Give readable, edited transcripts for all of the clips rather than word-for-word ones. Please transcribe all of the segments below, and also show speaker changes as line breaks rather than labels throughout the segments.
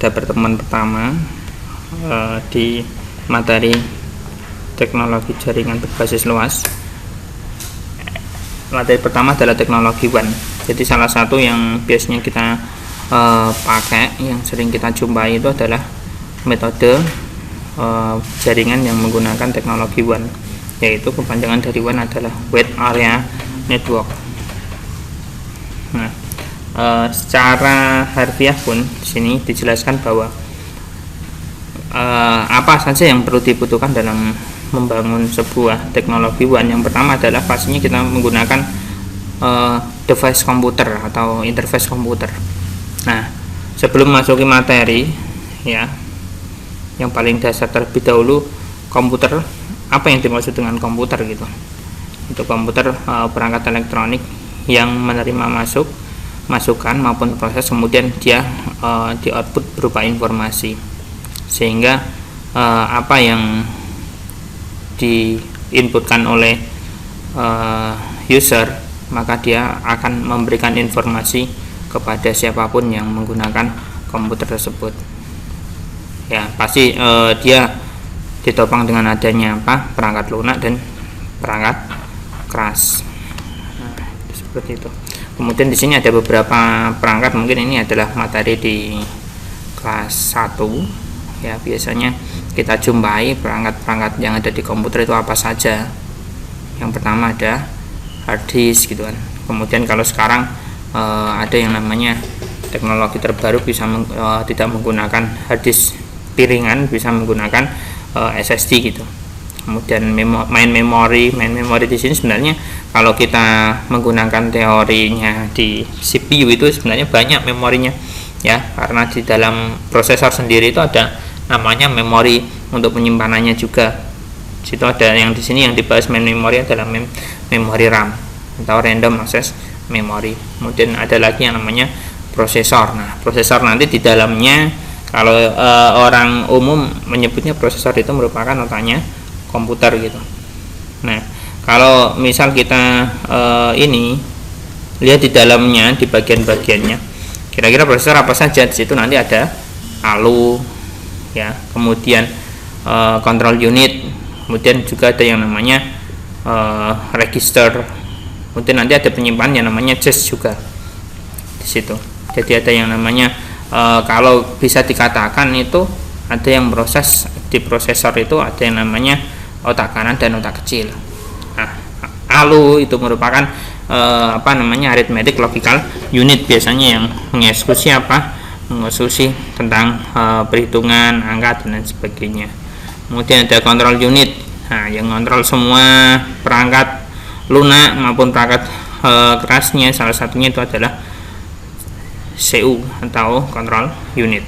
pada pertemuan pertama di materi teknologi jaringan berbasis luas. Materi pertama adalah teknologi WAN. Jadi salah satu yang biasanya kita pakai, yang sering kita jumpai itu adalah metode jaringan yang menggunakan teknologi WAN, yaitu kepanjangan dari WAN adalah Wide Area Network. Nah, secara harfiah pun di sini dijelaskan bahwa apa saja yang perlu dibutuhkan dalam membangun sebuah teknologi WAN. Yang pertama adalah pastinya kita menggunakan device komputer atau interface komputer. Nah, sebelum masuki materi, ya, yang paling dasar terlebih dahulu, komputer, apa yang dimaksud dengan komputer gitu? Itu komputer perangkat elektronik yang menerima masukan maupun proses, kemudian dia di output berupa informasi, sehingga apa yang diinputkan oleh user, maka dia akan memberikan informasi kepada siapapun yang menggunakan komputer tersebut. Ya, pasti dia ditopang dengan adanya perangkat lunak dan perangkat keras. Nah, seperti itu. Kemudian di sini ada beberapa perangkat, mungkin ini adalah materi di kelas 1. Ya, biasanya kita jumpai perangkat-perangkat yang ada di komputer itu apa saja. Yang pertama ada hard disk gitu kan. Kemudian kalau sekarang ada yang namanya teknologi terbaru, bisa tidak menggunakan hard disk piringan, bisa menggunakan SSD gitu. Kemudian main memory di sini sebenarnya kalau kita menggunakan teorinya di CPU itu sebenarnya banyak memorinya, ya, karena di dalam prosesor sendiri itu ada namanya memori untuk penyimpanannya juga. Situ ada yang di sini yang dibahas main memory adalah memori RAM atau random access memory. Kemudian ada lagi yang namanya prosesor. Nah, prosesor nanti di dalamnya, kalau orang umum menyebutnya prosesor itu merupakan otaknya komputer gitu. Nah, kalau misal kita ini lihat di dalamnya, di bagian-bagiannya, kira-kira prosesor apa saja. Di situ nanti ada ALU, ya, kemudian control unit, kemudian juga ada yang namanya register, kemudian nanti ada penyimpanan yang namanya cache juga di situ. Jadi ada yang namanya kalau bisa dikatakan itu ada yang proses di prosesor itu ada yang namanya otak kanan dan otak kecil. Nah, ALU itu merupakan arithmetic logical unit, biasanya yang mengeksekusi mengeksekusi tentang perhitungan, angka, dan lain sebagainya. Kemudian ada control unit, nah, yang kontrol semua perangkat lunak maupun perangkat kerasnya. Salah satunya itu adalah CU atau control unit.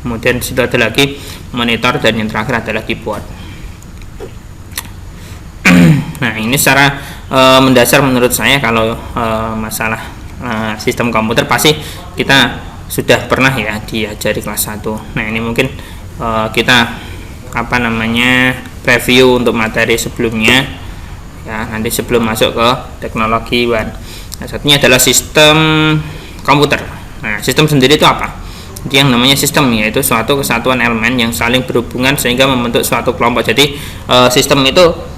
Kemudian situ ada lagi monitor, dan yang terakhir adalah keyboard. Nah, ini secara mendasar menurut saya kalau masalah sistem komputer pasti kita sudah pernah ya diajari kelas 1. Nah, ini mungkin kita review untuk materi sebelumnya, ya, nanti sebelum masuk ke teknologi WAN. Nah, satunya adalah sistem komputer. Nah, sistem sendiri itu apa? Yang namanya sistem yaitu suatu kesatuan elemen yang saling berhubungan sehingga membentuk suatu kelompok. Jadi sistem itu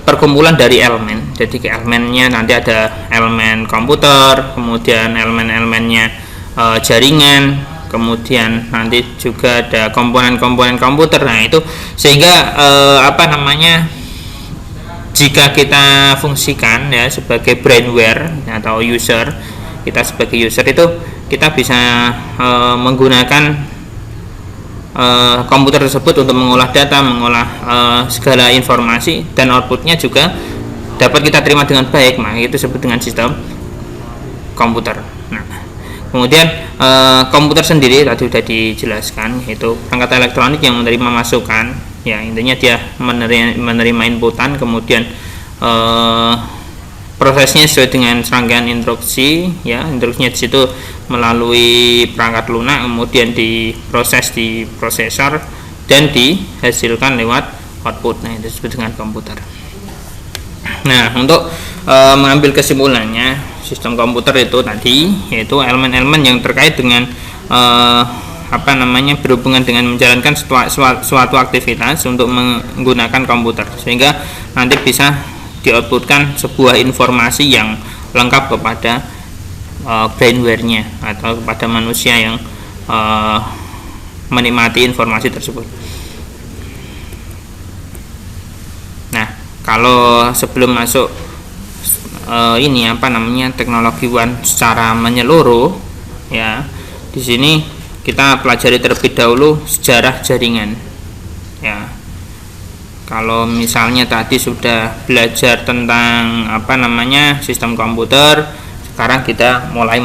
perkumpulan dari elemen. Jadi ke elemennya nanti ada elemen komputer, kemudian elemen-elemennya jaringan, kemudian nanti juga ada komponen-komponen komputer. Nah, itu sehingga jika kita fungsikan ya sebagai brainware atau user, kita sebagai user itu kita bisa menggunakan komputer tersebut untuk mengolah data, mengolah segala informasi, dan outputnya juga dapat kita terima dengan baik. Maka itu disebut dengan sistem komputer. Nah, kemudian komputer sendiri tadi sudah dijelaskan, yaitu perangkat elektronik yang menerima masukan, ya, intinya dia menerima inputan, kemudian prosesnya sesuai dengan serangkaian instruksi, ya, instruksinya di situ melalui perangkat lunak, kemudian diproses di prosesor dan dihasilkan lewat output. Nah, itu disebut dengan komputer. Nah, untuk mengambil kesimpulannya, sistem komputer itu tadi yaitu elemen-elemen yang terkait dengan berhubungan dengan menjalankan suatu aktivitas untuk menggunakan komputer, sehingga nanti bisa di-outputkan sebuah informasi yang lengkap kepada brainware-nya atau kepada manusia yang menikmati informasi tersebut. Nah, kalau sebelum masuk teknologi WAN secara menyeluruh, ya, di sini kita pelajari terlebih dahulu sejarah jaringan. Ya, kalau misalnya tadi sudah belajar tentang sistem komputer, sekarang kita mulai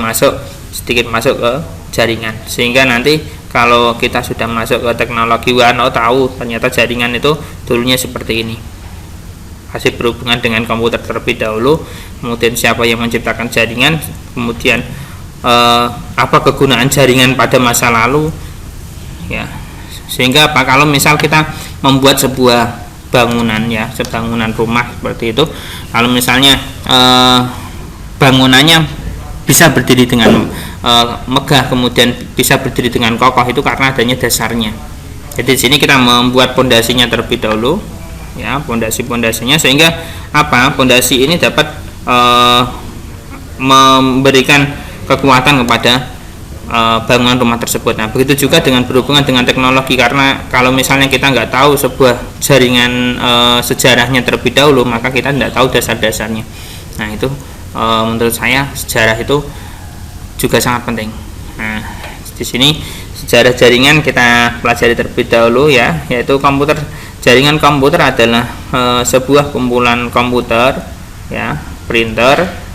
sedikit masuk ke jaringan, sehingga nanti kalau kita sudah masuk ke teknologi WAN, tahu ternyata jaringan itu dulunya seperti ini, masih berhubungan dengan komputer terlebih dahulu, kemudian siapa yang menciptakan jaringan, kemudian apa kegunaan jaringan pada masa lalu, ya, sehingga kalau misal kita membuat sebuah bangunan, ya, sebangunan rumah seperti itu, kalau misalnya bangunannya bisa berdiri dengan megah, kemudian bisa berdiri dengan kokoh, itu karena adanya dasarnya. Jadi di sini kita membuat pondasinya terlebih dahulu, ya, pondasinya, sehingga pondasi ini dapat memberikan kekuatan kepada bangunan rumah tersebut. Nah, begitu juga dengan berhubungan dengan teknologi, karena kalau misalnya kita nggak tahu sebuah jaringan sejarahnya terlebih dahulu, maka kita tidak tahu dasar-dasarnya. Nah, itu menurut saya sejarah itu juga sangat penting. Nah, di sini sejarah jaringan kita pelajari terlebih dahulu, ya, yaitu komputer. Jaringan komputer adalah sebuah kumpulan komputer, ya, printer,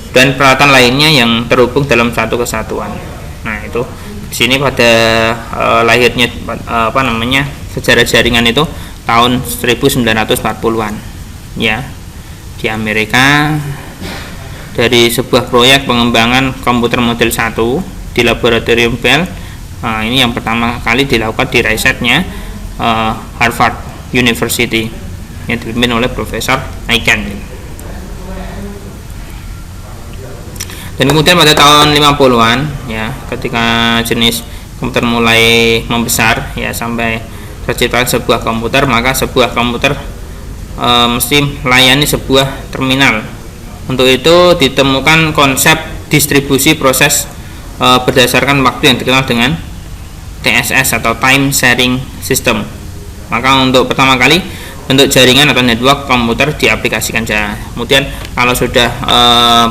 dan peralatan lainnya yang terhubung dalam satu kesatuan. Nah, itu di sini pada lahirnya sejarah jaringan itu tahun 1940-an, ya, di Amerika, dari sebuah proyek pengembangan komputer model 1 di laboratorium Bell. Ini yang pertama kali dilakukan di risetnya Harvard University, yang dipimpin oleh Profesor Aiken. Dan kemudian pada tahun 50-an, ya, ketika jenis komputer mulai membesar, ya, sampai terciptakan sebuah komputer, maka sebuah komputer mesti melayani sebuah terminal. Untuk itu ditemukan konsep distribusi proses berdasarkan waktu yang dikenal dengan TSS atau Time Sharing System. Maka untuk pertama kali bentuk jaringan atau network komputer diaplikasikan. Kemudian kalau sudah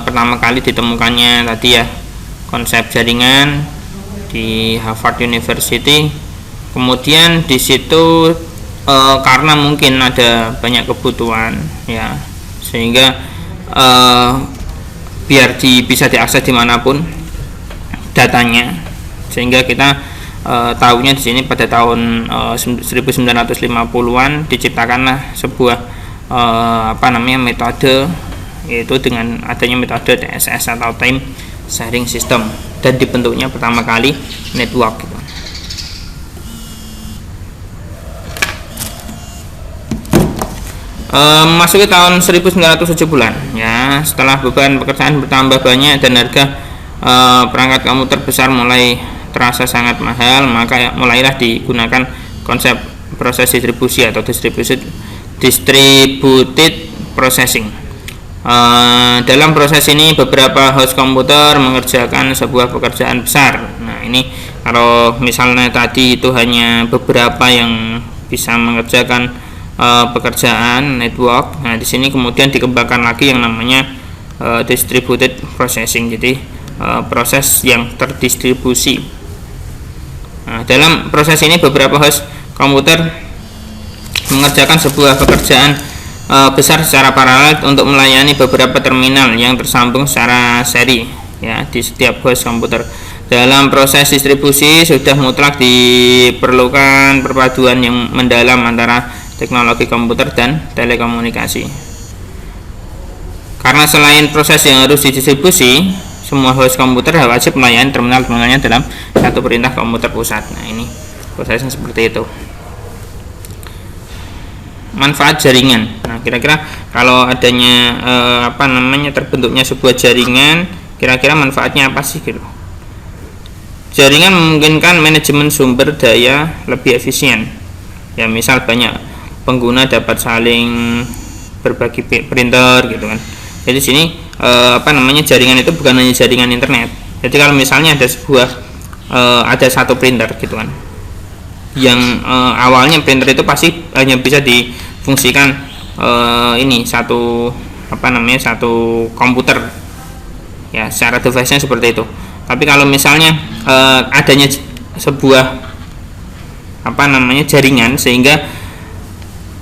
pertama kali ditemukannya tadi, ya, konsep jaringan di Harvard University, kemudian di situ karena mungkin ada banyak kebutuhan, ya, sehingga biar bisa diakses dimanapun datanya, sehingga kita tahunya di sini pada tahun 1950-an diciptakanlah sebuah metode, yaitu dengan adanya metode TSS atau Time Sharing System, dan dibentuknya pertama kali network, gitu. Masuki tahun 1970-an, ya, setelah beban pekerjaan bertambah banyak dan harga perangkat komputer besar mulai terasa sangat mahal, maka mulailah digunakan konsep proses distribusi atau distributed processing. Dalam proses ini beberapa host komputer mengerjakan sebuah pekerjaan besar. Nah, ini kalau misalnya tadi itu hanya beberapa yang bisa mengerjakan pekerjaan network, nah di sini kemudian dikembangkan lagi yang namanya distributed processing, jadi proses yang terdistribusi. Nah, dalam proses ini beberapa host komputer mengerjakan sebuah pekerjaan besar secara paralel untuk melayani beberapa terminal yang tersambung secara seri, ya, di setiap host komputer. Dalam proses distribusi sudah mutlak diperlukan perpaduan yang mendalam antara teknologi komputer dan telekomunikasi. Karena selain proses yang harus didistribusi, semua host komputer wajib melayani terminal-terminalnya dalam satu perintah komputer pusat. Nah, ini prosesnya seperti itu. Manfaat jaringan. Nah, kira-kira kalau adanya terbentuknya sebuah jaringan, kira-kira manfaatnya apa sih, gitu? Jaringan memungkinkan manajemen sumber daya lebih efisien. Ya, misal banyak pengguna dapat saling berbagi printer gitu kan. Jadi sini jaringan itu bukan hanya jaringan internet. Jadi kalau misalnya ada ada satu printer gitu kan, yang awalnya printer itu pasti hanya bisa difungsikan satu komputer, ya secara device-nya seperti itu. Tapi kalau misalnya adanya sebuah jaringan, sehingga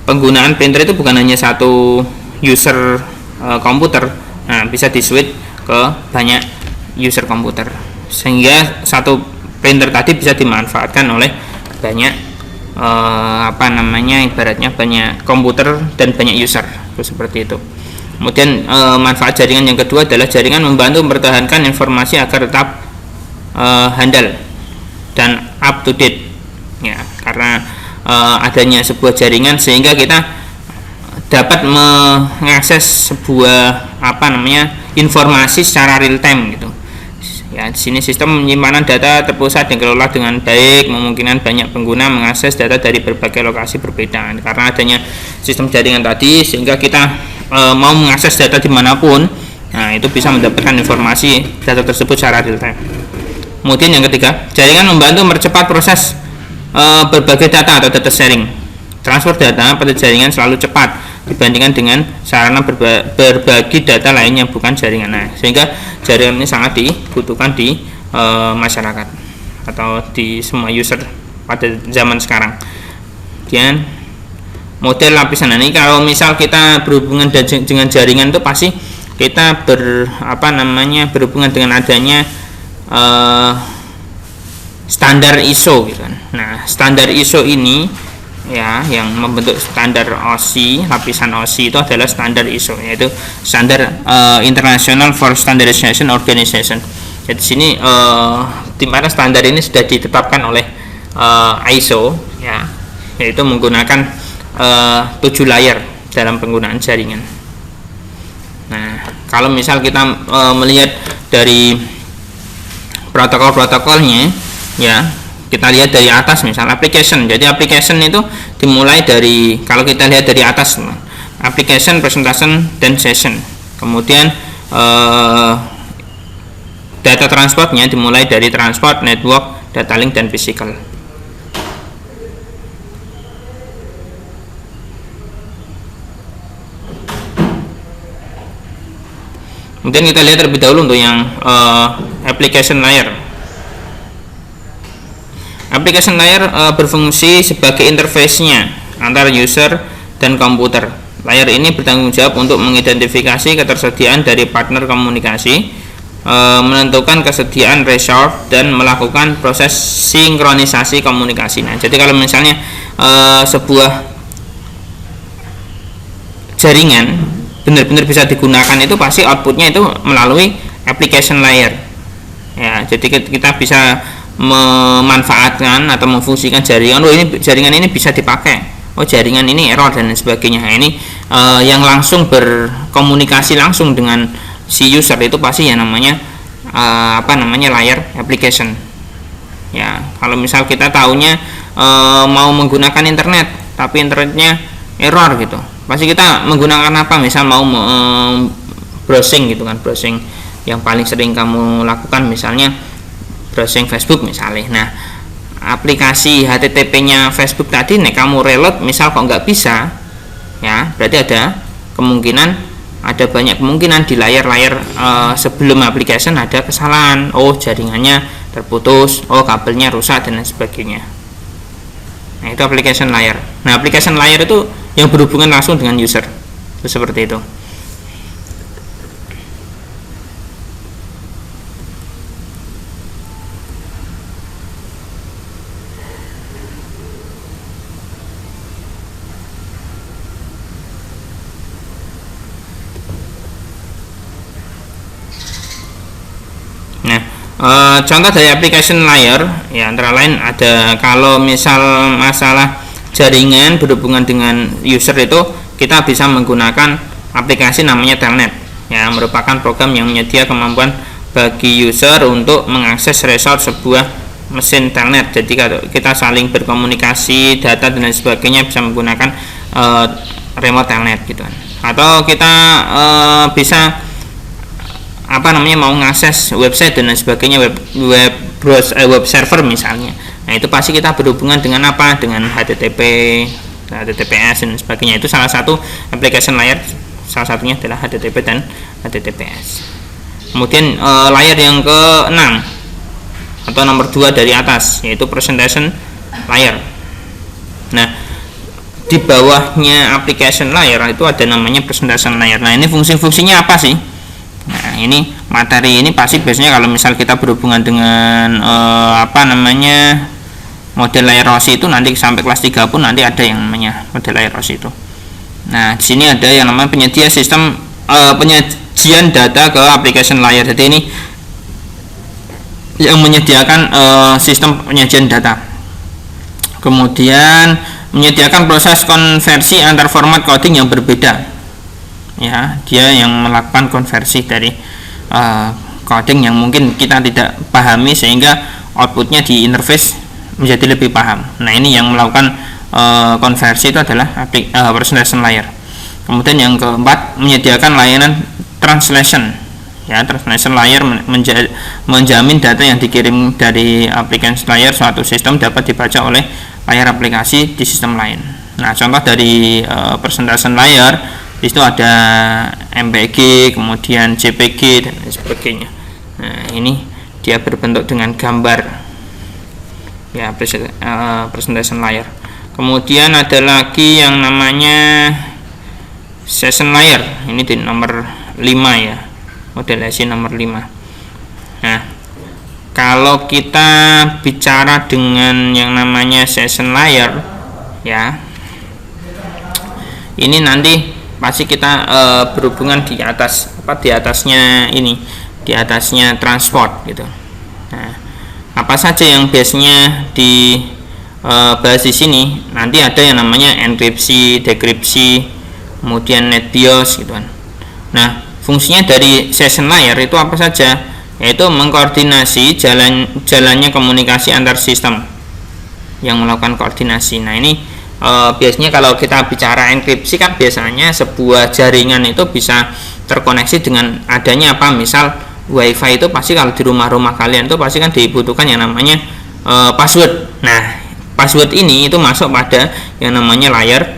penggunaan printer itu bukan hanya satu user komputer, nah bisa di switch ke banyak user komputer, sehingga satu printer tadi bisa dimanfaatkan oleh banyak ibaratnya banyak komputer dan banyak user, seperti itu. Kemudian manfaat jaringan yang kedua adalah jaringan membantu mempertahankan informasi agar tetap handal dan up to date, ya, karena adanya sebuah jaringan sehingga kita dapat mengakses sebuah informasi secara real time gitu. Ya, di sini sistem penyimpanan data terpusat dan dikelola dengan baik, memungkinkan banyak pengguna mengakses data dari berbagai lokasi berbeda. Karena adanya sistem jaringan tadi, sehingga kita mau mengakses data dimanapun, nah itu bisa mendapatkan informasi data tersebut secara real time. Kemudian yang ketiga, jaringan membantu mempercepat proses berbagai data atau data sharing. Transfer data pada jaringan selalu cepat dibandingkan dengan sarana berbagi data lainnya bukan jaringan. Nah, sehingga jaringan ini sangat dibutuhkan di masyarakat atau di semua user pada zaman sekarang. Kemudian model lapisan ini, kalau misal kita berhubungan dengan jaringan itu pasti kita berhubungan dengan adanya standar ISO gitu kan. Nah, standar ISO ini, ya, yang membentuk standar OSI, lapisan OSI itu adalah standar ISO, yaitu Standard International for Standardization Organization. Jadi sini di mana standar ini sudah ditetapkan oleh ISO, ya, yaitu menggunakan 7 layer dalam penggunaan jaringan. Nah, kalau misal kita melihat dari protokol-protokolnya, ya, kita lihat dari atas, misal application. Jadi application itu dimulai dari, kalau kita lihat dari atas, application, presentation, dan session. Kemudian data transportnya dimulai dari transport, network, data link, dan physical. Kemudian kita lihat terlebih dahulu untuk yang application layer. Application layer berfungsi sebagai interface-nya antara user dan komputer. Layer ini bertanggung jawab untuk mengidentifikasi ketersediaan dari partner komunikasi, menentukan kesediaan resource, dan melakukan proses sinkronisasi komunikasi. Nah, jadi kalau misalnya sebuah jaringan benar-benar bisa digunakan, itu pasti outputnya itu melalui application layer. Ya, jadi kita bisa memanfaatkan atau memfungsikan jaringan. Oh, ini jaringan ini bisa dipakai. Oh, jaringan ini error dan sebagainya. Nah, ini yang langsung berkomunikasi langsung dengan si user itu pasti ya namanya layer application. Ya, kalau misal kita tahunya mau menggunakan internet tapi internetnya error gitu, pasti kita menggunakan apa? Misal mau browsing gitu kan, browsing yang paling sering kamu lakukan misalnya browsing Facebook misalnya. Nah, aplikasi HTTP-nya Facebook tadi nih kamu reload misal kok nggak bisa, ya berarti ada banyak kemungkinan di layar-layar sebelum application ada kesalahan. Oh, jaringannya terputus, oh kabelnya rusak dan lain sebagainya. Nah, itu application layer. Nah, application layer itu yang berhubungan langsung dengan user, itu seperti itu. Contoh dari application layer, ya antara lain ada, kalau misal masalah jaringan berhubungan dengan user itu kita bisa menggunakan aplikasi namanya Telnet, ya merupakan program yang menyedia kemampuan bagi user untuk mengakses resource sebuah mesin telnet. Jadi kalau kita saling berkomunikasi data dan lain sebagainya bisa menggunakan remote telnet gitu kan. Atau kita bisa mau ngakses website dan lain sebagainya, web server misalnya. Nah, itu pasti kita berhubungan dengan apa? Dengan HTTP, HTTPS dan sebagainya. Itu salah satu application layer, salah satunya adalah HTTP dan HTTPS. Kemudian layer yang ke-6 atau nomor 2 dari atas, yaitu presentation layer. Nah, di bawahnya application layer itu ada namanya presentation layer. Nah, ini fungsi-fungsinya apa sih? Nah, ini materi ini pasti biasanya kalau misal kita berhubungan dengan model layer ROS itu nanti sampai kelas 3 pun nanti ada yang namanya model layer ROS itu. Nah, di sini ada yang namanya penyedia sistem penyajian data ke application layer. Jadi ini yang menyediakan sistem penyajian data. Kemudian menyediakan proses konversi antar format coding yang berbeda. Ya, dia yang melakukan konversi dari coding yang mungkin kita tidak pahami sehingga outputnya di interface menjadi lebih paham. Nah, ini yang melakukan konversi itu adalah presentation layer. Kemudian yang keempat, menyediakan layanan translation. Ya, translation layer menjamin data yang dikirim dari application layer suatu sistem dapat dibaca oleh layar aplikasi di sistem lain. Nah, contoh dari presentation layer itu ada MPG, kemudian JPG dan lain sebagainya. Nah, ini dia berbentuk dengan gambar, ya, presentation layer. Kemudian ada lagi yang namanya session layer. Ini di nomor 5 ya, modelasi nomor 5. Nah, kalau kita bicara dengan yang namanya session layer, ya, ini nanti pasti kita berhubungan di atasnya ini, di atasnya transport gitu. Nah, apa saja yang biasanya dibahas di sini? Nanti ada yang namanya enkripsi, dekripsi, kemudian NetBIOS gitu kan. Nah, fungsinya dari session layer itu apa saja? Yaitu mengkoordinasi jalannya komunikasi antar sistem yang melakukan koordinasi. Nah, ini biasanya kalau kita bicara enkripsi kan biasanya sebuah jaringan itu bisa terkoneksi dengan adanya apa, misal WiFi itu pasti kalau di rumah-rumah kalian itu pasti kan dibutuhkan yang namanya password. Nah, password ini itu masuk pada yang namanya layer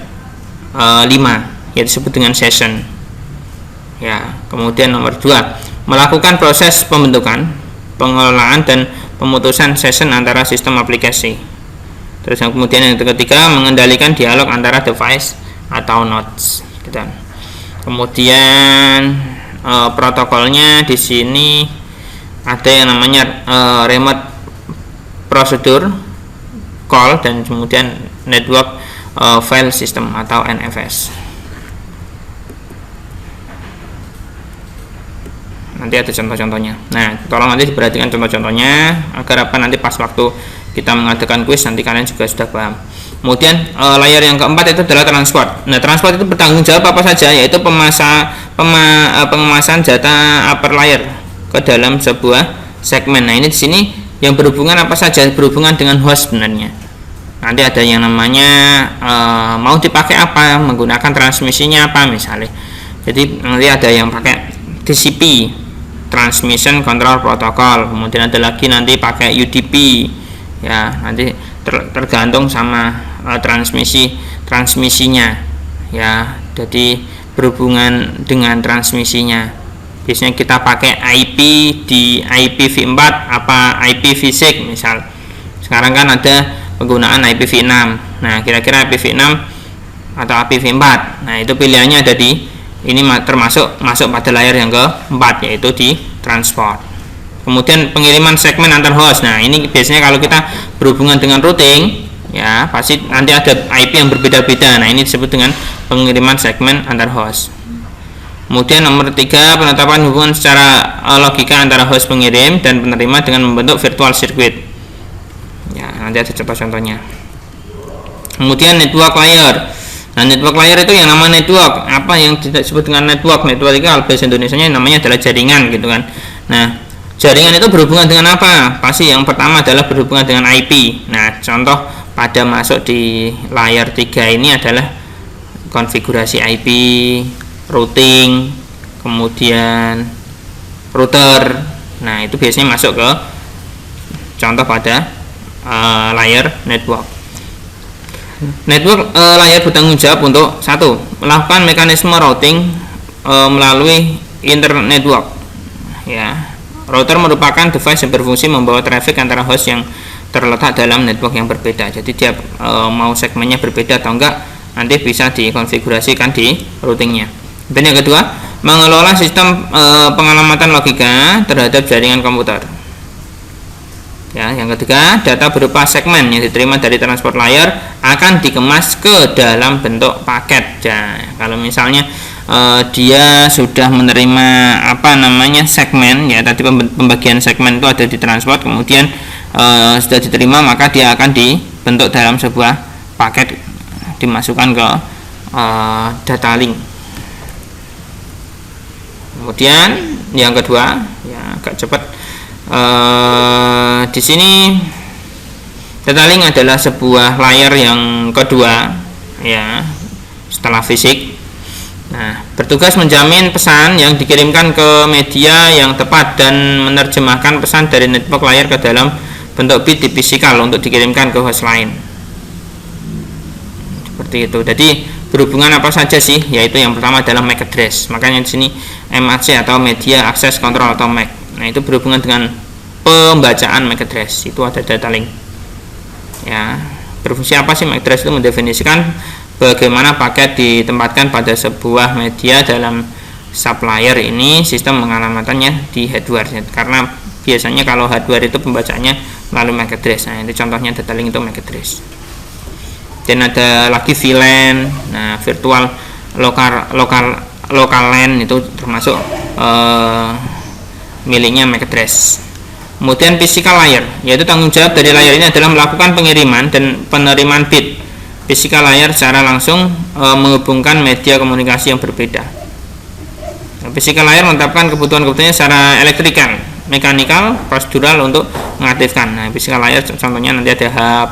5, yaitu disebut dengan session. Ya, kemudian nomor 2, melakukan proses pembentukan, pengelolaan dan pemutusan session antara sistem aplikasi. Terus yang kemudian yang ketiga, mengendalikan dialog antara device atau nodes. Gitu. Kemudian protokolnya di sini ada yang namanya remote procedure call dan kemudian network file system atau NFS. Nanti ada contoh-contohnya. Nah, tolong nanti diperhatikan contoh-contohnya agar nanti pas waktu kita mengadakan kuis nanti kalian juga sudah paham. Kemudian layer yang keempat itu adalah transport. Nah, transport itu bertanggung jawab apa saja, yaitu pengemasan data upper layer ke dalam sebuah segmen. Nah, ini di sini yang berhubungan apa saja? Berhubungan dengan host sebenarnya. Nanti ada yang namanya mau dipakai apa, menggunakan transmisinya apa misalnya. Jadi nanti ada yang pakai TCP, Transmission Control Protocol. Kemudian ada lagi nanti pakai UDP. Ya, nanti tergantung sama transmisinya ya. Jadi berhubungan dengan transmisinya biasanya kita pakai IP di IPv4 apa IPv6 misal. Sekarang kan ada penggunaan IPv6. Nah, kira-kira IPv6 atau IPv4. Nah, itu pilihannya ada di ini, termasuk masuk pada layer yang keempat, yaitu di transport. Kemudian pengiriman segmen antar host. Nah, ini biasanya kalau kita berhubungan dengan routing, ya pasti nanti ada IP yang berbeda-beda. Nah, ini disebut dengan pengiriman segmen antar host. Kemudian nomor 3, penetapan hubungan secara logika antara host pengirim dan penerima dengan membentuk virtual circuit. Ya, nanti ada contoh-contohnya. Kemudian network layer. Nah, network layer itu yang namanya network. Apa yang disebut dengan network? Network itu kalau bahasa Indonesianya namanya adalah jaringan gitu kan. Nah, Jaringan itu berhubungan dengan apa? Pasti yang pertama adalah berhubungan dengan IP. Nah, contoh pada masuk di layar 3 ini adalah konfigurasi IP, routing, kemudian router. Nah, itu biasanya masuk ke contoh pada layar network. Network layar bertanggung jawab untuk satu, melakukan mekanisme routing melalui internet network. Ya, router merupakan device yang berfungsi membawa traffic antara host yang terletak dalam network yang berbeda. Jadi dia mau segmennya berbeda atau enggak nanti bisa dikonfigurasikan di routingnya. Dan yang kedua, mengelola sistem pengalamatan logika terhadap jaringan komputer. Ya, yang ketiga, data berupa segmen yang diterima dari transport layar akan dikemas ke dalam bentuk paket. Ya, kalau misalnya dia sudah menerima segmen, ya tadi pembagian segmen itu ada di transport, kemudian sudah diterima, maka dia akan dibentuk dalam sebuah paket, dimasukkan ke data link. Kemudian yang kedua, ya agak cepat, di sini data link adalah sebuah layar yang kedua, ya setelah fisik. Nah, bertugas menjamin pesan yang dikirimkan ke media yang tepat dan menerjemahkan pesan dari network layar ke dalam bentuk bit di fisikal untuk dikirimkan ke host lain. Seperti itu. Jadi berhubungan apa saja sih? Yaitu yang pertama adalah MAC address. Makanya di sini MAC atau Media Access Control atau MAC. Nah, itu berhubungan dengan pembacaan MAC address. Itu ada data link. Ya, berfungsi apa sih MAC address? Itu mendefinisikan bagaimana paket ditempatkan pada sebuah media dalam supplier ini, sistem pengalamannya di hardware. Karena biasanya kalau hardware itu pembacaannya melalui MAC address. Nah, itu contohnya data link itu MAC address. Dan ada lagi VLAN, nah virtual local LAN itu termasuk miliknya MAC address. Kemudian physical layer, yaitu tanggung jawab dari layar ini adalah melakukan pengiriman dan penerimaan bit physical layer secara langsung menghubungkan media komunikasi yang berbeda. Nah, physical layer menetapkan kebutuhan-kebutuhannya secara elektrikal, mekanikal, prosedural untuk mengaktifkan. Nah, physical layer contohnya nanti ada hub,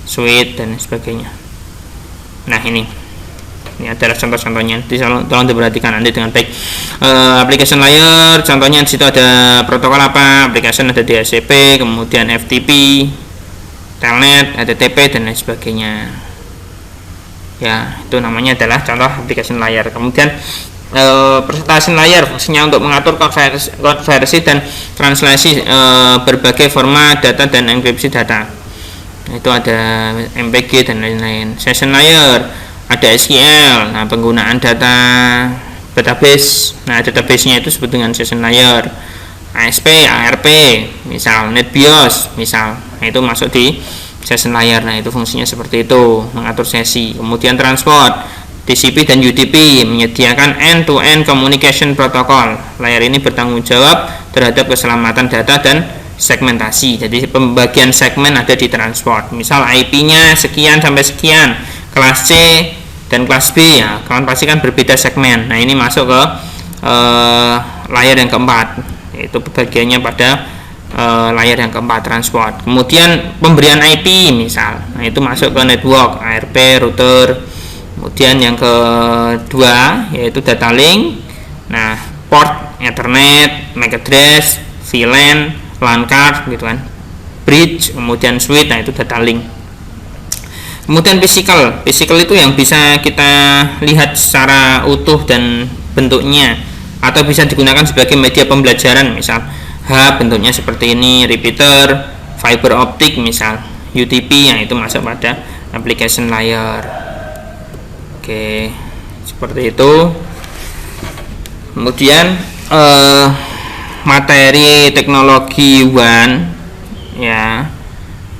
switch dan sebagainya. Nah, ini adalah contoh-contohnya. Tolong diperhatikan nanti dengan baik. Application layer, contohnya di situ ada protokol apa? Application ada DHCP, kemudian FTP, Telnet, ada TP dan lain sebagainya. Ya, itu namanya adalah contoh application layer. Kemudian presentation layer fungsinya untuk mengatur konversi dan translasi berbagai format data dan enkripsi data. Itu ada MPG dan lain-lain. Session layer ada SQL, nah penggunaan data database. Nah, database-nya itu disebut dengan session layer. ASP, ARP, misal NetBIOS, misal. Nah, itu masuk di session layer. Nah, itu fungsinya seperti itu, mengatur sesi. Kemudian transport, TCP dan UDP menyediakan end-to-end communication protocol. Layar ini bertanggung jawab terhadap keselamatan data dan segmentasi. Jadi pembagian segmen ada di transport. Misal IP-nya sekian sampai sekian, kelas C dan kelas B, ya kawan pasti kan berbeda segmen. Nah, ini masuk ke layar yang keempat, yaitu pembagiannya pada layar yang keempat, transport. Kemudian pemberian IP misal, nah itu masuk ke network, ARP, router. Kemudian yang kedua yaitu data link. Nah, port, Ethernet, MAC address, VLAN, LAN card gitu kan, bridge, kemudian switch. Nah, itu data link. Kemudian physical itu yang bisa kita lihat secara utuh dan bentuknya, atau bisa digunakan sebagai media pembelajaran. Misal hub bentuknya seperti ini, repeater, fiber optic misal, UTP, yang itu masuk pada application layer. Oke, seperti itu. Kemudian materi teknologi WAN, ya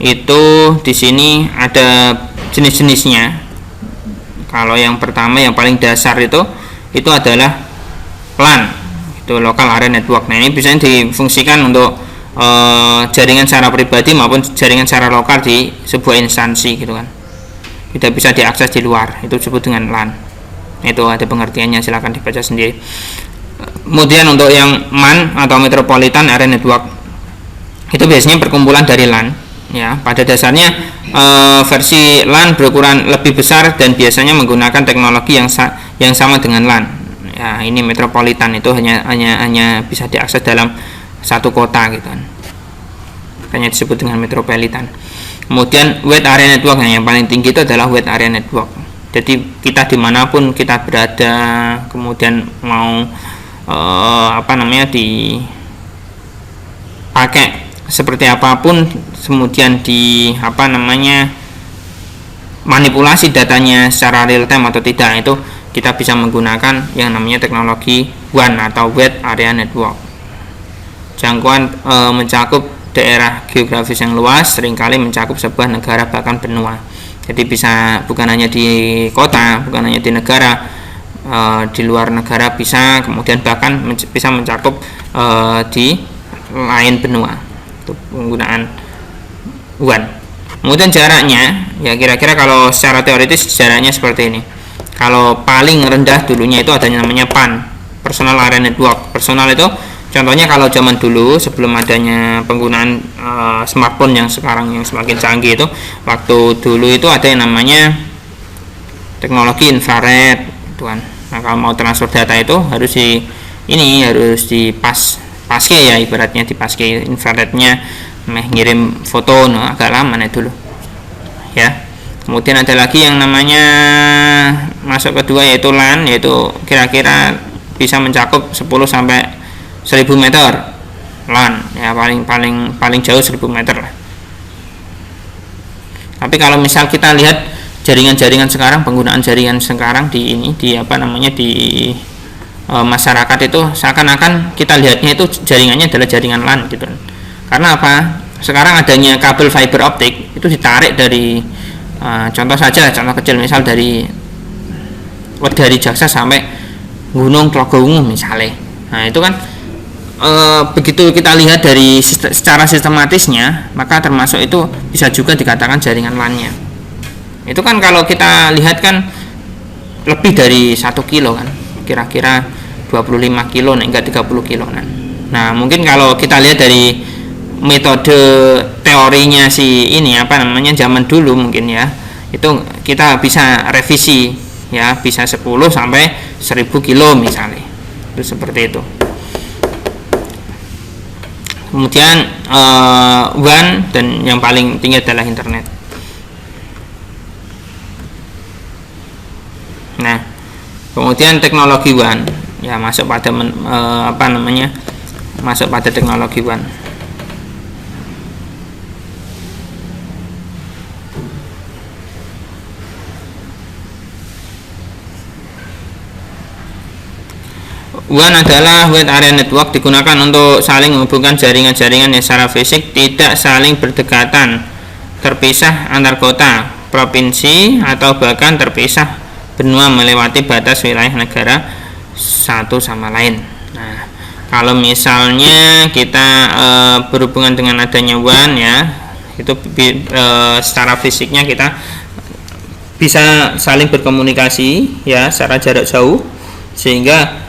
itu di sini ada jenis-jenisnya. Kalau yang pertama yang paling dasar itu adalah LAN, itu local area network. Nah, ini bisa difungsikan untuk jaringan secara pribadi maupun jaringan secara lokal di sebuah instansi gitu kan, tidak bisa diakses di luar, itu disebut dengan LAN. Itu ada pengertiannya, silahkan dibaca sendiri. Kemudian untuk yang MAN atau Metropolitan Area Network itu biasanya perkumpulan dari LAN. Ya, pada dasarnya versi LAN berukuran lebih besar dan biasanya menggunakan teknologi yang sama dengan LAN. Ya, ini Metropolitan itu hanya bisa diakses dalam satu kota gitu kan. Hanya disebut dengan Metropolitan. Kemudian Wide Area Network yang paling tinggi itu adalah Wide Area Network. Jadi kita dimanapun kita berada, kemudian mau dipakai seperti apapun, kemudian manipulasi datanya secara real time atau tidak, itu kita bisa menggunakan yang namanya teknologi WAN atau Wide Area Network. Jangkauan mencakup daerah geografis yang luas, seringkali mencakup sebuah negara bahkan benua. Jadi bisa bukan hanya di kota, bukan hanya di negara, di luar negara bisa, kemudian bahkan bisa mencakup di lain benua. Itu penggunaan WAN. Kemudian jaraknya, ya kira-kira kalau secara teoritis jaraknya seperti ini. Kalau paling rendah dulunya itu ada yang namanya PAN, Personal Area Network. Personal itu contohnya kalau zaman dulu sebelum adanya penggunaan smartphone yang sekarang yang semakin canggih, itu waktu dulu itu ada yang namanya teknologi infrared gitu kan. Nah, kalau mau transfer data itu harus paske ya, ibaratnya di paske infrarednya ngirim foto, agak lama dulu ya. Kemudian ada lagi yang namanya masuk kedua yaitu LAN, yaitu kira-kira bisa mencakup 10 sampai 1000 meter LAN ya, paling jauh 1000 meter lah. Tapi kalau misal kita lihat jaringan-jaringan sekarang, penggunaan jaringan sekarang di masyarakat itu seakan-akan kita lihatnya itu jaringannya adalah jaringan LAN gitu. Karena apa? Sekarang adanya kabel fiber optik itu ditarik dari contoh kecil, misal dari Jaksa sampai Gunung Tlogoungu misalnya. Nah, itu kan begitu kita lihat dari secara sistematisnya, maka termasuk itu bisa juga dikatakan jaringan LAN-nya. Itu kan kalau kita lihat kan lebih dari 1 kilo kan, kira-kira 25 kilo enggak 30 kilo kan. Nah, mungkin kalau kita lihat dari metode teorinya zaman dulu mungkin ya, itu kita bisa revisi ya, bisa 10 sampai 1000 kilo misalnya. Itu seperti itu. Kemudian WAN dan yang paling tinggi adalah internet. Nah, kemudian teknologi WAN ya masuk pada teknologi WAN. WAN adalah Wide Area Network, digunakan untuk saling menghubungkan jaringan-jaringan yang secara fisik tidak saling berdekatan, terpisah antar kota, provinsi, atau bahkan terpisah benua melewati batas wilayah negara satu sama lain. Nah, kalau misalnya kita berhubungan dengan adanya WAN ya, itu secara fisiknya kita bisa saling berkomunikasi ya secara jarak jauh, sehingga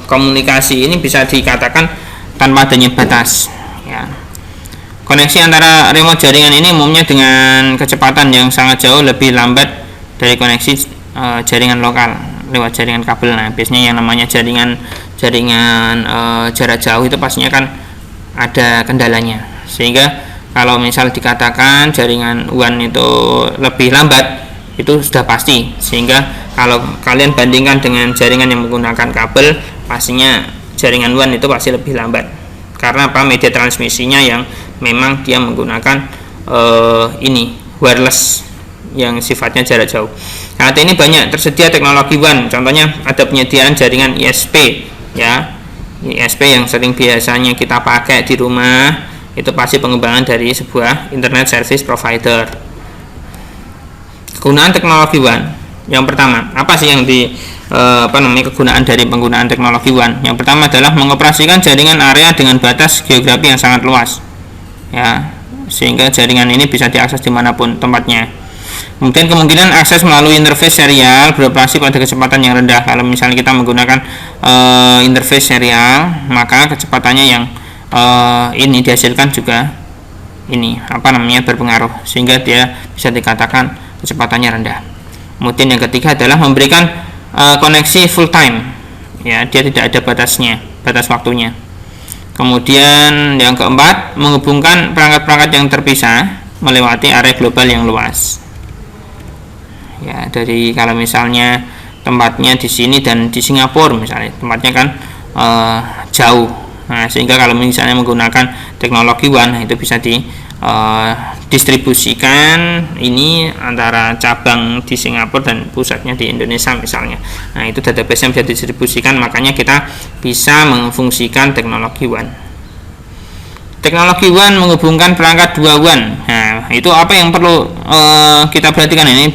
komunikasi ini bisa dikatakan tanpa adanya batas ya. Koneksi antara remote jaringan ini umumnya dengan kecepatan yang sangat jauh lebih lambat dari koneksi jaringan lokal lewat jaringan kabel. Nah, biasanya yang namanya jaringan jarak jauh itu pastinya kan ada kendalanya, sehingga kalau misal dikatakan jaringan WAN itu lebih lambat, itu sudah pasti. Sehingga kalau kalian bandingkan dengan jaringan yang menggunakan kabel, pastinya jaringan WAN itu pasti lebih lambat. Karena apa? Media transmisinya yang memang dia menggunakan wireless yang sifatnya jarak jauh. Saat ini banyak tersedia teknologi WAN. Contohnya ada penyediaan jaringan ISP ya. ISP yang sering biasanya kita pakai di rumah, itu pasti pengembangan dari sebuah internet service provider. Kegunaan teknologi WAN. Yang pertama, apa sih yang kegunaan dari penggunaan teknologi WAN? Yang pertama adalah mengoperasikan jaringan area dengan batas geografi yang sangat luas, ya, sehingga jaringan ini bisa diakses dimanapun tempatnya. Kemudian kemungkinan akses melalui interface serial beroperasi pada kecepatan yang rendah. Kalau misalnya kita menggunakan interface serial, maka kecepatannya yang ini dihasilkan juga ini berpengaruh, sehingga dia bisa dikatakan kecepatannya rendah. Kemudian yang ketiga adalah memberikan koneksi full time, ya, dia tidak ada batas waktunya. Kemudian yang keempat, menghubungkan perangkat-perangkat yang terpisah melewati area global yang luas. Ya, dari kalau misalnya tempatnya di sini dan di Singapura misalnya, tempatnya kan jauh. Nah, sehingga kalau misalnya menggunakan teknologi WAN, itu bisa didistribusikan ini antara cabang di Singapura dan pusatnya di Indonesia misalnya. Nah, itu database yang bisa didistribusikan, makanya kita bisa mengfungsikan teknologi WAN. Teknologi WAN menghubungkan perangkat dua WAN. Nah, itu apa yang perlu kita perhatikan? Ini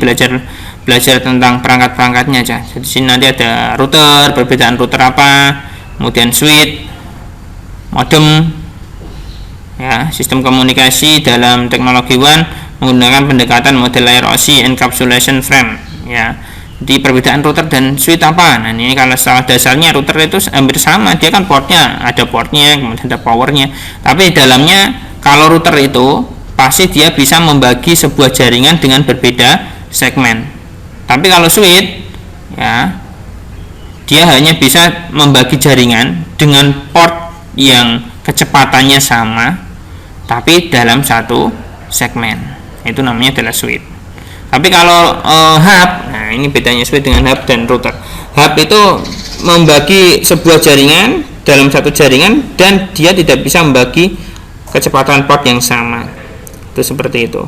belajar tentang perangkat-perangkatnya aja. Jadi sini nanti ada router, perbedaan router apa, kemudian switch, modem, ya, sistem komunikasi dalam teknologi WAN menggunakan pendekatan model layer OSI encapsulation frame, ya. Di perbedaan router dan switch apa? Nah, ini kalau secara dasarnya router itu hampir sama, dia kan ada portnya, kemudian ada powernya. Tapi di dalamnya kalau router itu pasti dia bisa membagi sebuah jaringan dengan berbeda segmen. Tapi kalau switch, ya, dia hanya bisa membagi jaringan dengan port yang kecepatannya sama, tapi dalam satu segmen. Itu namanya adalah switch. Tapi kalau hub, nah ini bedanya switch dengan hub dan router. Hub itu membagi sebuah jaringan dalam satu jaringan dan dia tidak bisa membagi kecepatan port yang sama. Itu seperti itu.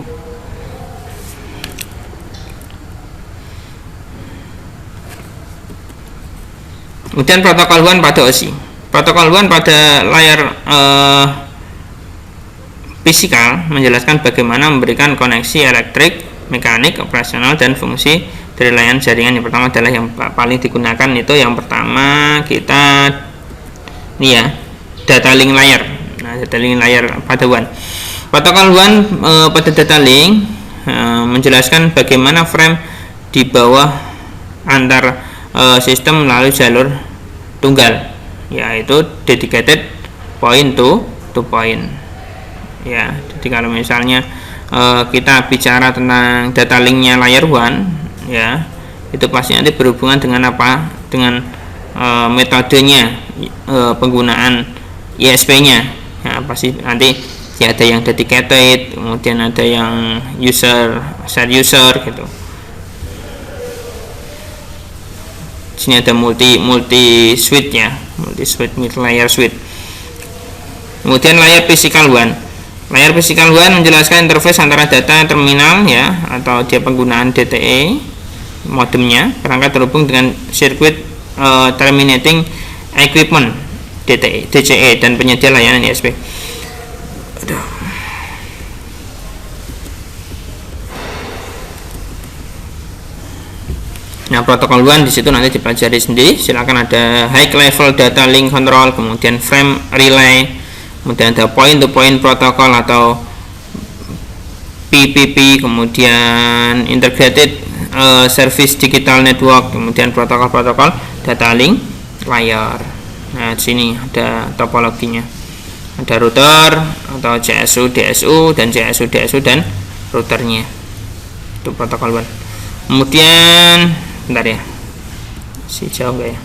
Kemudian protokol WAN pada OSI. Protokol WAN pada layar fisikal menjelaskan bagaimana memberikan koneksi elektrik, mekanik, operasional, dan fungsi dari layanan jaringan. Yang pertama adalah yang paling digunakan itu yang pertama kita ini ya, data link layer. Nah, data link layer pada WAN. Protokol WAN pada data link menjelaskan bagaimana frame di bawah antar sistem melalui jalur tunggal, yaitu dedicated point to point. Ya, jadi kalau misalnya kita bicara tentang data linknya layer WAN, ya, itu pasti nanti berhubungan dengan apa? Dengan metodenya, penggunaan ISP-nya. Ya, pasti nanti ya ada yang dedicated, kemudian ada yang shared user gitu. Sini ada multi switch ya, multi layer switch. Kemudian layar physical WAN. Layar physical WAN menjelaskan interface antara data terminal, ya, atau dia penggunaan DTE modemnya, perangkat terhubung dengan circuit terminating equipment DCE dan penyedia layanan ISP. Nah, protokol WAN di situ nanti dipelajari sendiri. Silakan ada high level data link control, kemudian frame relay, kemudian ada point to point protocol atau PPP, kemudian integrated service digital network, kemudian protokol-protokol data link layer. Nah, di sini ada topologinya. Ada router atau CSU, DSU dan CSU, DSU dan routernya. Itu protokol WAN. Kemudian bentar ya, si jauh enggak ya?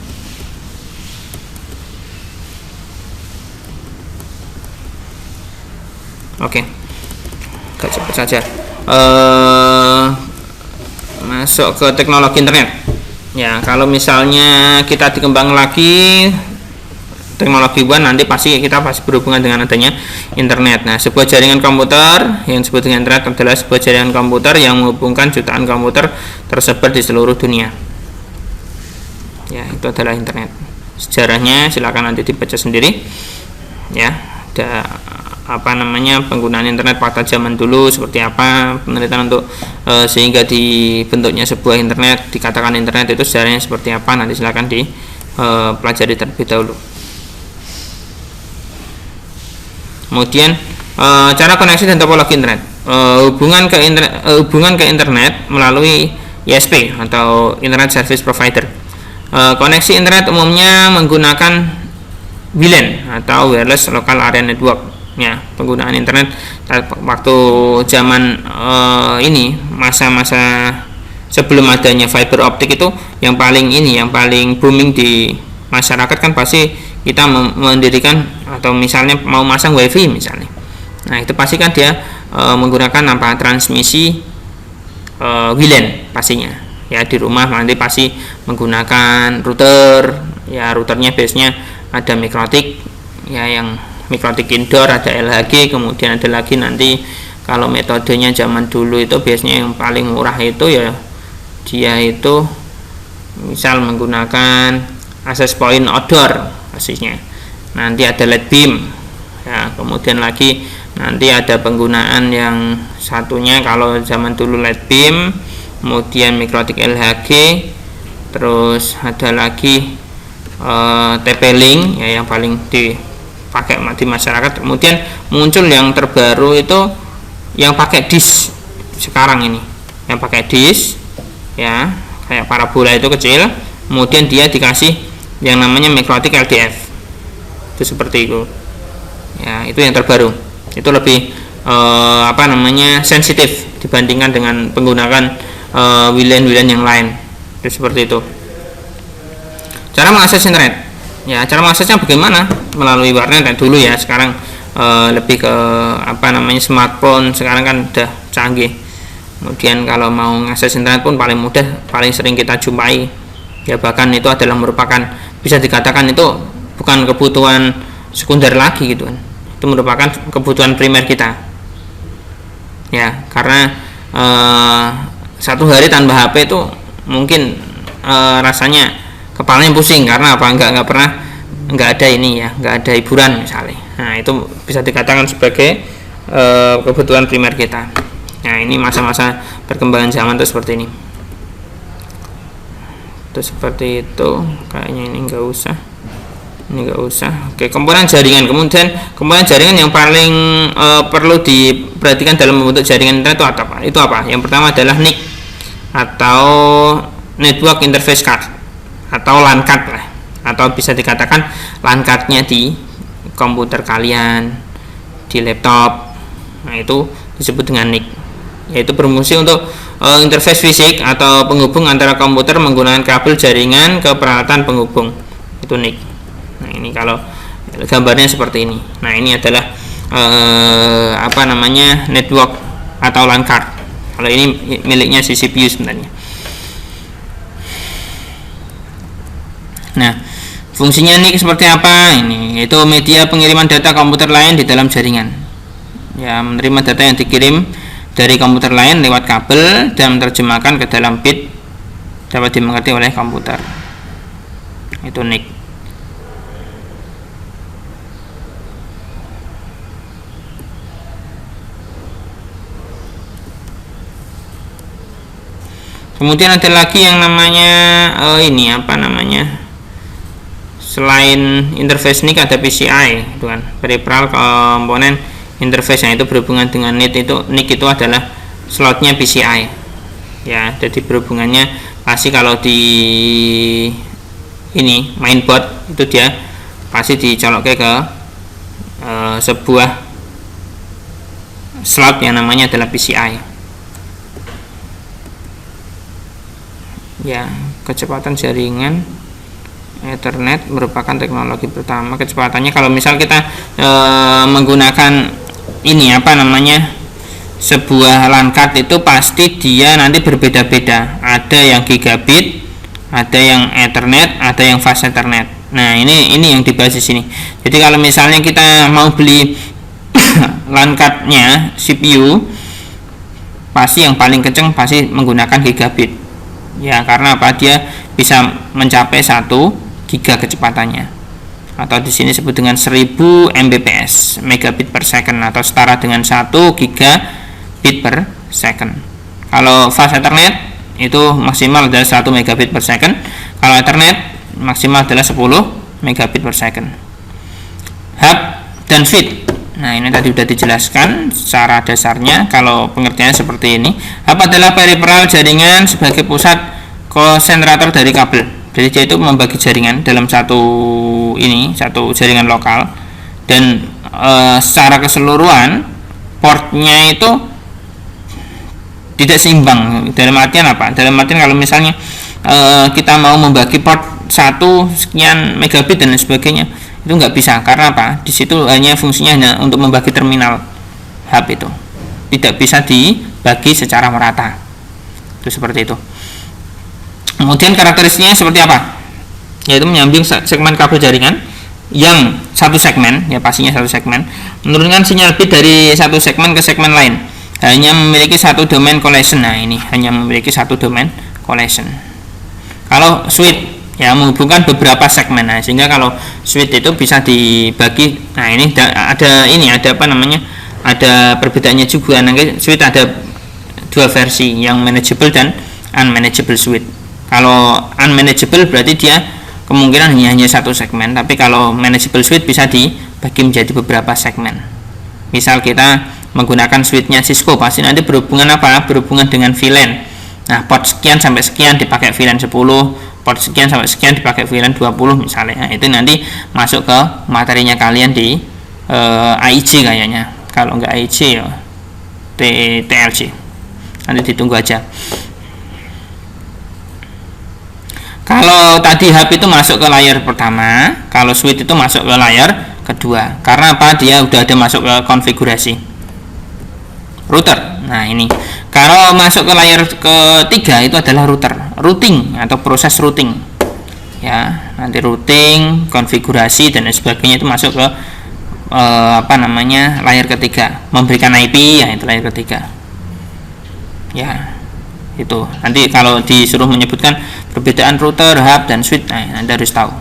Oke, agak cepat saja. Masuk ke teknologi internet. Ya, kalau misalnya kita dikembang lagi teknologi WAN, nanti pasti berhubungan dengan adanya internet. Nah, sebuah jaringan komputer yang disebut dengan internet adalah sebuah jaringan komputer yang menghubungkan jutaan komputer tersebar di seluruh dunia. Ya, itu adalah internet. Sejarahnya silakan nanti dibaca sendiri. Ya, ada penggunaan internet pada zaman dulu seperti apa, penelitian untuk sehingga dibentuknya sebuah internet, dikatakan internet itu sejarahnya seperti apa, nanti silakan dipelajari terlebih dahulu. Kemudian cara koneksi dan topologi internet. hubungan ke internet melalui ISP atau Internet Service Provider. Koneksi internet umumnya menggunakan WLAN atau Wireless Local Area Network. Ya, penggunaan internet waktu zaman ini masa-masa sebelum adanya fiber optik itu yang paling booming di masyarakat kan pasti kita mendirikan atau misalnya mau masang wifi misalnya. Nah, itu pasti kan dia menggunakan transmisi WLAN pastinya. Ya, di rumah nanti pasti menggunakan router. Ya, routernya biasanya ada Mikrotik, ya, yang Mikrotik indoor, ada LHG, kemudian ada lagi nanti kalau metodenya zaman dulu itu biasanya yang paling murah itu ya dia itu misal menggunakan access point outdoor pastinya. Nanti ada LED beam. Ya, kemudian lagi nanti ada penggunaan yang satunya kalau zaman dulu LED beam, kemudian Mikrotik LHG, terus ada lagi TP-Link, ya, yang paling dipakai di masyarakat. Kemudian muncul yang terbaru itu yang pakai disk sekarang ini, yang pakai disk, ya, kayak parabola itu kecil, kemudian dia dikasih yang namanya Mikrotik LDF, itu seperti itu. Ya, itu yang terbaru, itu lebih sensitif dibandingkan dengan penggunaan WLAN yang lain. Itu seperti itu. Cara mengakses internet, ya, cara mengaksesnya bagaimana? Melalui warnet dulu ya. Sekarang lebih ke smartphone. Sekarang kan udah canggih. Kemudian kalau mau mengakses internet pun paling mudah, paling sering kita jumpai, ya, bahkan itu adalah merupakan, bisa dikatakan itu bukan kebutuhan sekunder lagi gitu kan. Itu merupakan kebutuhan primer kita. Ya, karena satu hari tanpa HP itu mungkin rasanya kepalanya pusing karena apa? Nggak ada ini ya, nggak ada hiburan misalnya. Nah, itu bisa dikatakan sebagai kebutuhan primer kita. Nah, ini masa-masa perkembangan zaman itu seperti ini. Itu seperti itu. Kayaknya ini nggak usah. Oke, komponen jaringan. Kemudian komponen jaringan yang paling perlu diperhatikan dalam membentuk jaringan internet itu apa? Yang pertama adalah NIC atau Network Interface Card atau LAN card lah, atau bisa dikatakan LAN cardnya di komputer kalian, di laptop. Nah, itu disebut dengan NIC, yaitu berfungsi untuk interface fisik atau penghubung antara komputer menggunakan kabel jaringan ke peralatan penghubung. Itu NIC. Nah, ini kalau gambarnya seperti ini. Nah, ini adalah network atau LAN card. Kalau ini miliknya si CPU sebenarnya. Nah, fungsinya NIC seperti apa? Ini yaitu media pengiriman data komputer lain di dalam jaringan. Ya, menerima data yang dikirim dari komputer lain lewat kabel dan menerjemahkan ke dalam bit dapat dimengerti oleh komputer. Itu NIC. Kemudian ada lagi yang namanya selain interface NIC ada PCI, itu kan, peripheral komponen interface yang itu berhubungan dengan NIC itu adalah slotnya PCI. Ya, jadi berhubungannya pasti kalau di ini mainboard itu dia pasti dicoloknya ke sebuah slot yang namanya adalah PCI. Ya, kecepatan jaringan Ethernet merupakan teknologi pertama. Kecepatannya kalau misal kita menggunakan sebuah LAN card itu pasti dia nanti berbeda-beda. Ada yang gigabit, ada yang Ethernet, ada yang fast Ethernet. Nah, ini yang dibahas di sini. Jadi kalau misalnya kita mau beli LAN cardnya CPU, pasti yang paling kenceng pasti menggunakan gigabit. Ya, karena apa? Dia bisa mencapai 1 giga kecepatannya, atau di sini disebut dengan 1000 Mbps, megabit per second, atau setara dengan 1 gigabit per second. Kalau fast Ethernet itu maksimal adalah 1 megabit per second. Kalau Ethernet maksimal adalah 10 megabit per second. Hub dan feed. Nah, ini tadi sudah dijelaskan secara dasarnya. Kalau pengertiannya seperti ini, hub adalah periferal jaringan sebagai pusat konsentrator dari kabel. Jadi dia itu membagi jaringan dalam satu jaringan lokal, dan secara keseluruhan portnya itu tidak seimbang. Dalam artian apa? Dalam artian kalau misalnya kita mau membagi port 1 sekian megabit dan sebagainya, itu nggak bisa. Karena apa? Di situ hanya fungsinya hanya untuk membagi terminal hub, itu tidak bisa dibagi secara merata. Itu seperti itu. Kemudian karakteristiknya seperti apa? Yaitu menyambung segmen kabel jaringan yang satu segmen, ya pastinya satu segmen, menurunkan sinyal bit dari satu segmen ke segmen lain, hanya memiliki satu domain collection. Nah, ini hanya memiliki satu domain collection. Kalau switch, ya menghubungkan beberapa segmen. Nah, sehingga kalau switch itu bisa dibagi. Nah, ini ada apa namanya? Ada perbedaannya juga. Nanti switch ada dua versi, yang manageable dan unmanageable switch. Kalau unmanageable berarti dia kemungkinan hanya satu segmen, tapi kalau manageable switch bisa dibagi menjadi beberapa segmen. Misal kita menggunakan switchnya Cisco, pasti nanti berhubungan apa? Berhubungan dengan VLAN. Nah, port sekian sampai sekian dipakai VLAN 10, port sekian sampai sekian dipakai VLAN 20 misalnya. Nah, itu nanti masuk ke materinya kalian di AIJ kayaknya. Kalau enggak AIJ ya TLC. Nanti ditunggu aja. Kalau tadi hub itu masuk ke layar pertama, kalau switch itu masuk ke layar kedua. Karena apa? Dia udah ada masuk ke konfigurasi router. Nah, ini kalau masuk ke layar ketiga itu adalah routing atau proses routing. Ya, nanti routing, konfigurasi dan sebagainya itu masuk ke layar ketiga. Memberikan IP, ya itu layar ketiga. Ya, itu. Nanti kalau disuruh menyebutkan perbedaan router, hub dan switch, nah Anda harus tahu.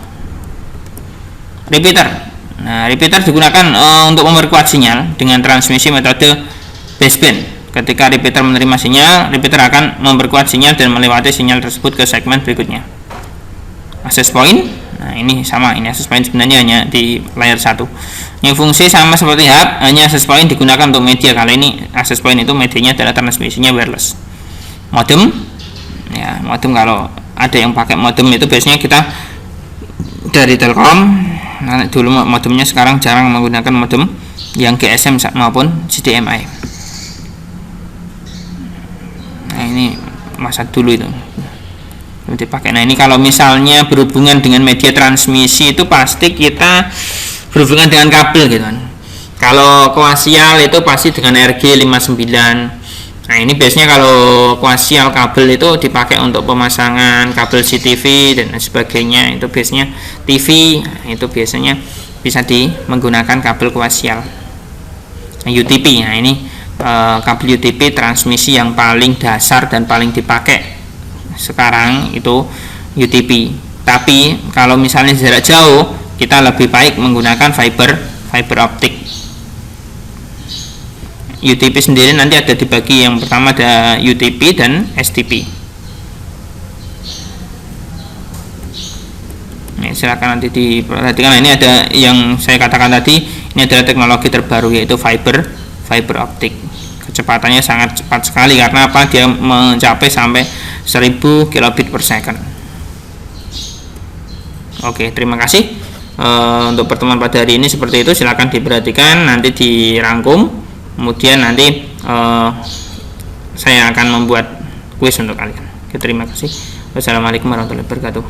Repeater. Nah, repeater digunakan untuk memperkuat sinyal dengan transmisi metode baseband. Ketika repeater menerima sinyal, repeater akan memperkuat sinyal dan melewati sinyal tersebut ke segmen berikutnya. Access point. Nah, ini sama, ini access point sebenarnya hanya di layar 1. Yang fungsi sama seperti hub, hanya access point digunakan untuk media. Kali ini access point itu medianya adalah transmisinya wireless. Modem. Ya, modem kalau ada yang pakai modem itu biasanya kita dari Telkom. Nah, dulu modemnya, sekarang jarang menggunakan modem yang GSM maupun CDMI. Nah, ini masa dulu itu dipakai. Nah, ini kalau misalnya berhubungan dengan media transmisi itu pasti kita berhubungan dengan kabel gitu kan. Kalau koaksial itu pasti dengan RG59. Nah, ini biasanya kalau koaksial kabel itu dipakai untuk pemasangan kabel CTV dan sebagainya. Itu biasanya TV, itu biasanya bisa menggunakan kabel koaksial. Nah, UTP. Nah, ini kabel UTP transmisi yang paling dasar dan paling dipakai sekarang itu UTP. Tapi kalau misalnya jarak jauh, kita lebih baik menggunakan fiber optik. UTP sendiri nanti ada dibagi, yang pertama ada UTP dan STP. Nah, silakan nanti diperhatikan. Nah, ini ada yang saya katakan tadi, ini adalah teknologi terbaru yaitu fiber optik. Kecepatannya sangat cepat sekali karena apa? Dia mencapai sampai 1000 kilobit per second. Oke, terima kasih. Untuk pertemuan pada hari ini seperti itu, silakan diperhatikan, nanti dirangkum. Kemudian nanti saya akan membuat kuis untuk kalian. Oke, terima kasih. Wassalamualaikum warahmatullahi wabarakatuh.